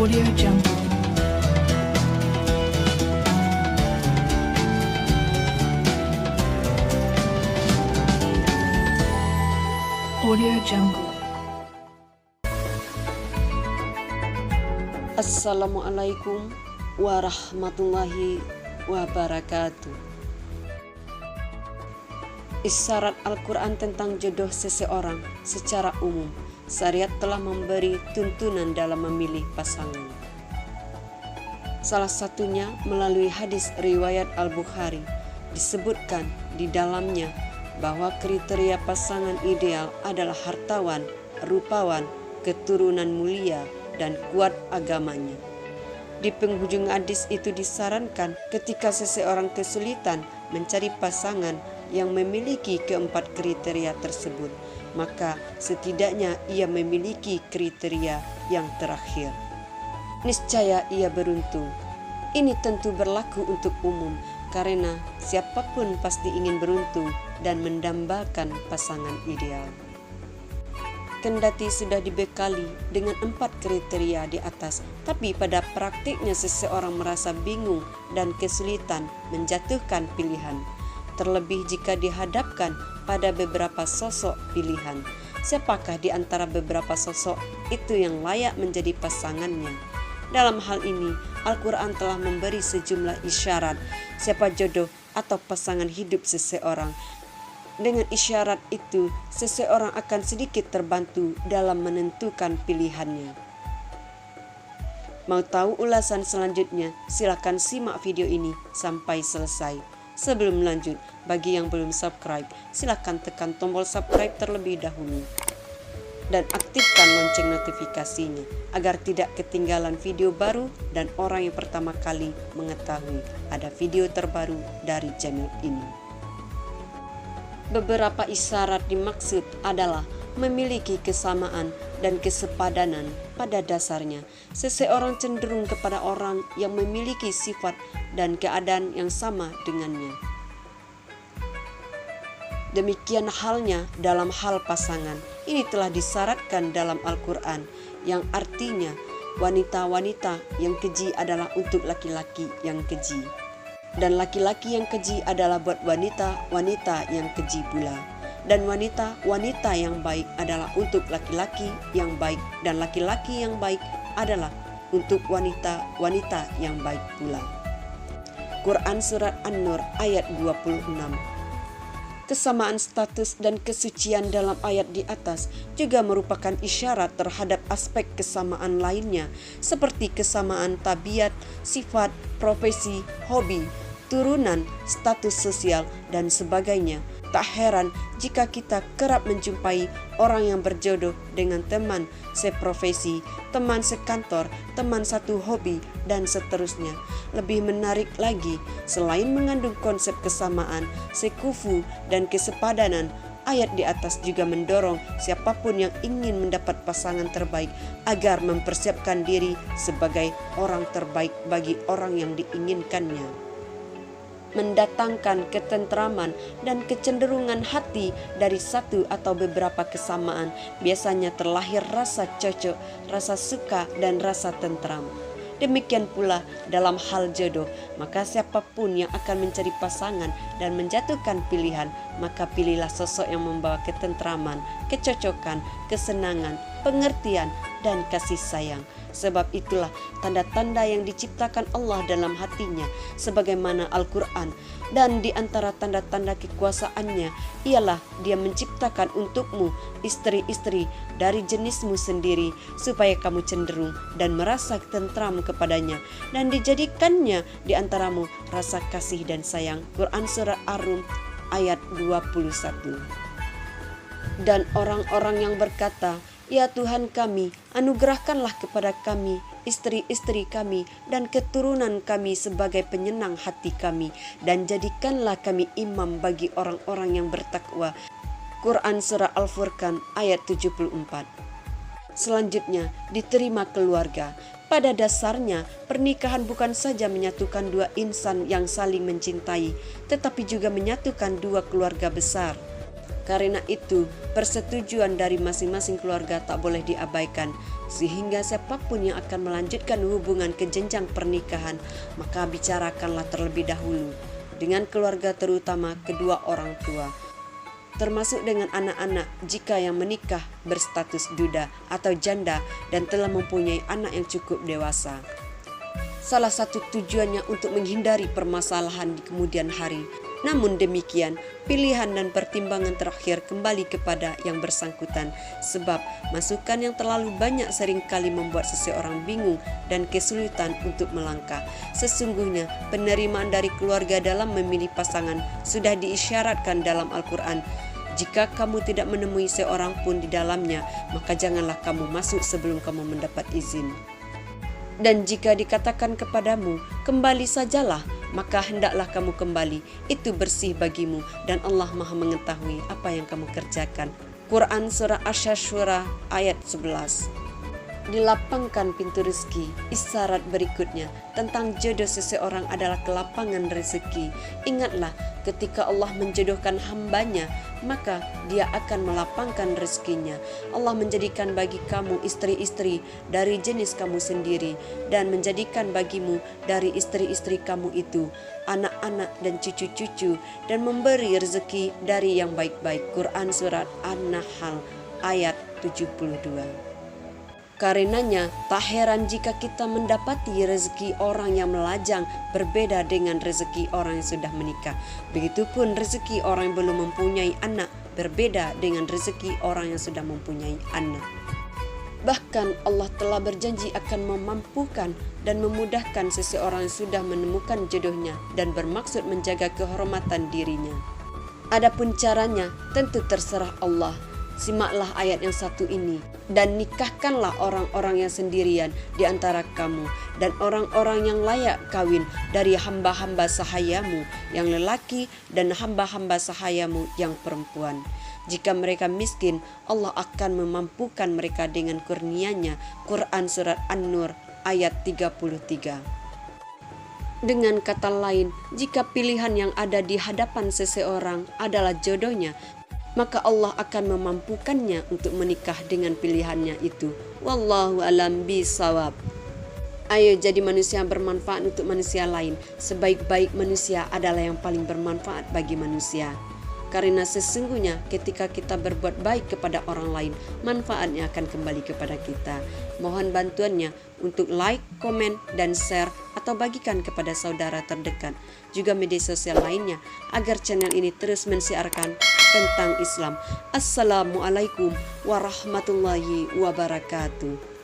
Audio Jungle. Audio Jungle. Assalamualaikum warahmatullahi wabarakatuh. Isyarat Al-Quran tentang jodoh seseorang secara umum. Syariat telah memberi tuntunan dalam memilih pasangan. Salah satunya melalui hadis riwayat Al-Bukhari. Disebutkan di dalamnya bahwa kriteria pasangan ideal adalah hartawan, rupawan, keturunan mulia, dan kuat agamanya. Di penghujung hadis itu disarankan ketika seseorang kesulitan mencari pasangan yang memiliki keempat kriteria tersebut, maka setidaknya ia memiliki kriteria yang terakhir. Niscaya ia beruntung. Ini tentu berlaku untuk umum, karena siapapun pasti ingin beruntung dan mendambakan pasangan ideal. Kendati sudah dibekali dengan 4 kriteria di atas, tapi pada praktiknya seseorang merasa bingung dan kesulitan menjatuhkan pilihan. Terlebih jika dihadapkan pada beberapa sosok pilihan. Siapakah di antara beberapa sosok itu yang layak menjadi pasangannya? Dalam hal ini, Al-Quran telah memberi sejumlah isyarat siapa jodoh atau pasangan hidup seseorang. Dengan isyarat itu, seseorang akan sedikit terbantu dalam menentukan pilihannya. Mau tahu ulasan selanjutnya? Silakan simak video ini sampai selesai. Sebelum lanjut, bagi yang belum subscribe, silakan tekan tombol subscribe terlebih dahulu. Dan aktifkan lonceng notifikasinya agar tidak ketinggalan video baru dan orang yang pertama kali mengetahui ada video terbaru dari channel ini. Beberapa isyarat dimaksud adalah memiliki kesamaan dan kesepadanan pada dasarnya. Seseorang cenderung kepada orang yang memiliki sifat dan keadaan yang sama dengannya. Demikian halnya dalam hal pasangan. Ini telah disyaratkan dalam Al-Quran, yang artinya wanita-wanita yang keji adalah untuk laki-laki yang keji, dan laki-laki yang keji adalah buat wanita-wanita yang keji pula, dan wanita-wanita yang baik adalah untuk laki-laki yang baik, dan laki-laki yang baik adalah untuk wanita-wanita yang baik pula. Quran Surat An-Nur ayat 26. Kesamaan status dan kesucian dalam ayat di atas juga merupakan isyarat terhadap aspek kesamaan lainnya, seperti kesamaan tabiat, sifat, profesi, hobi, turunan, status sosial, dan sebagainya. Tak heran jika kita kerap menjumpai orang yang berjodoh dengan teman seprofesi, teman sekantor, teman satu hobi, dan seterusnya. Lebih menarik lagi, selain mengandung konsep kesamaan, sekufu, dan kesepadanan, ayat di atas juga mendorong siapapun yang ingin mendapat pasangan terbaik agar mempersiapkan diri sebagai orang terbaik bagi orang yang diinginkannya. Mendatangkan ketentraman dan kecenderungan hati dari satu atau beberapa kesamaan, biasanya terlahir rasa cocok, rasa suka, dan rasa tentram. Demikian pula dalam hal jodoh, maka siapapun yang akan mencari pasangan dan menjatuhkan pilihan, maka pilihlah sosok yang membawa ketentraman, kecocokan, kesenangan, pengertian, dan kasih sayang. Sebab itulah tanda-tanda yang diciptakan Allah dalam hatinya sebagaimana Al-Quran. Dan di antara tanda-tanda kekuasaannya ialah Dia menciptakan untukmu istri-istri dari jenismu sendiri supaya kamu cenderung dan merasa tentram kepadanya, dan dijadikannya di antaramu rasa kasih dan sayang. Quran Surah Ar-Rum ayat 21. Dan orang-orang yang berkata, "Ya Tuhan kami, anugerahkanlah kepada kami istri-istri kami dan keturunan kami sebagai penyenang hati kami, dan jadikanlah kami imam bagi orang-orang yang bertakwa." Quran Surah Al-Furqan ayat 74. Selanjutnya, diterima keluarga. Pada dasarnya, pernikahan bukan saja menyatukan dua insan yang saling mencintai, tetapi juga menyatukan dua keluarga besar. Karena itu, persetujuan dari masing-masing keluarga tak boleh diabaikan. Sehingga siapapun yang akan melanjutkan hubungan ke jenjang pernikahan, maka bicarakanlah terlebih dahulu dengan keluarga, terutama kedua orang tua, termasuk dengan anak-anak jika yang menikah berstatus duda atau janda dan telah mempunyai anak yang cukup dewasa. Salah satu tujuannya untuk menghindari permasalahan di kemudian hari. Namun demikian, pilihan dan pertimbangan terakhir kembali kepada yang bersangkutan, sebab masukan yang terlalu banyak seringkali membuat seseorang bingung dan kesulitan untuk melangkah. Sesungguhnya, penerimaan dari keluarga dalam memilih pasangan sudah diisyaratkan dalam Al-Quran. Jika kamu tidak menemui seorang pun di dalamnya, maka janganlah kamu masuk sebelum kamu mendapat izin. Dan jika dikatakan kepadamu, kembali sajalah, maka hendaklah kamu kembali. Itu bersih bagimu dan Allah Maha mengetahui apa yang kamu kerjakan. Quran Surah Asy-Syura ayat 11. Dilapangkan pintu rezeki. Isyarat berikutnya tentang jodoh seseorang adalah kelapangan rezeki. Ingatlah, ketika Allah menjodohkan hambanya, maka dia akan melapangkan rezekinya. Allah menjadikan bagi kamu istri-istri dari jenis kamu sendiri, dan menjadikan bagimu dari istri-istri kamu itu anak-anak dan cucu-cucu, dan memberi rezeki dari yang baik-baik. Quran Surat An-Nahl ayat 72. Karenanya, tak heran jika kita mendapati rezeki orang yang melajang berbeda dengan rezeki orang yang sudah menikah. Begitupun rezeki orang yang belum mempunyai anak berbeda dengan rezeki orang yang sudah mempunyai anak. Bahkan Allah telah berjanji akan memampukan dan memudahkan seseorang yang sudah menemukan jodohnya dan bermaksud menjaga kehormatan dirinya. Adapun caranya tentu terserah Allah. Simaklah ayat yang satu ini, dan nikahkanlah orang-orang yang sendirian di antara kamu dan orang-orang yang layak kawin dari hamba-hamba sahayamu yang lelaki dan hamba-hamba sahayamu yang perempuan. Jika mereka miskin, Allah akan memampukan mereka dengan kurnia-Nya. Quran Surat An-Nur ayat 33. Dengan kata lain, jika pilihan yang ada di hadapan seseorang adalah jodohnya, maka Allah akan memampukannya untuk menikah dengan pilihannya itu. Wallahu a'lam bishawab. Ayo jadi manusia yang bermanfaat untuk manusia lain. Sebaik-baik manusia adalah yang paling bermanfaat bagi manusia. Karena sesungguhnya ketika kita berbuat baik kepada orang lain, manfaatnya akan kembali kepada kita. Mohon bantuannya untuk like, komen, dan share, atau bagikan kepada saudara terdekat, juga media sosial lainnya, agar channel ini terus mensiarkan tentang Islam. Assalamualaikum warahmatullahi wabarakatuh.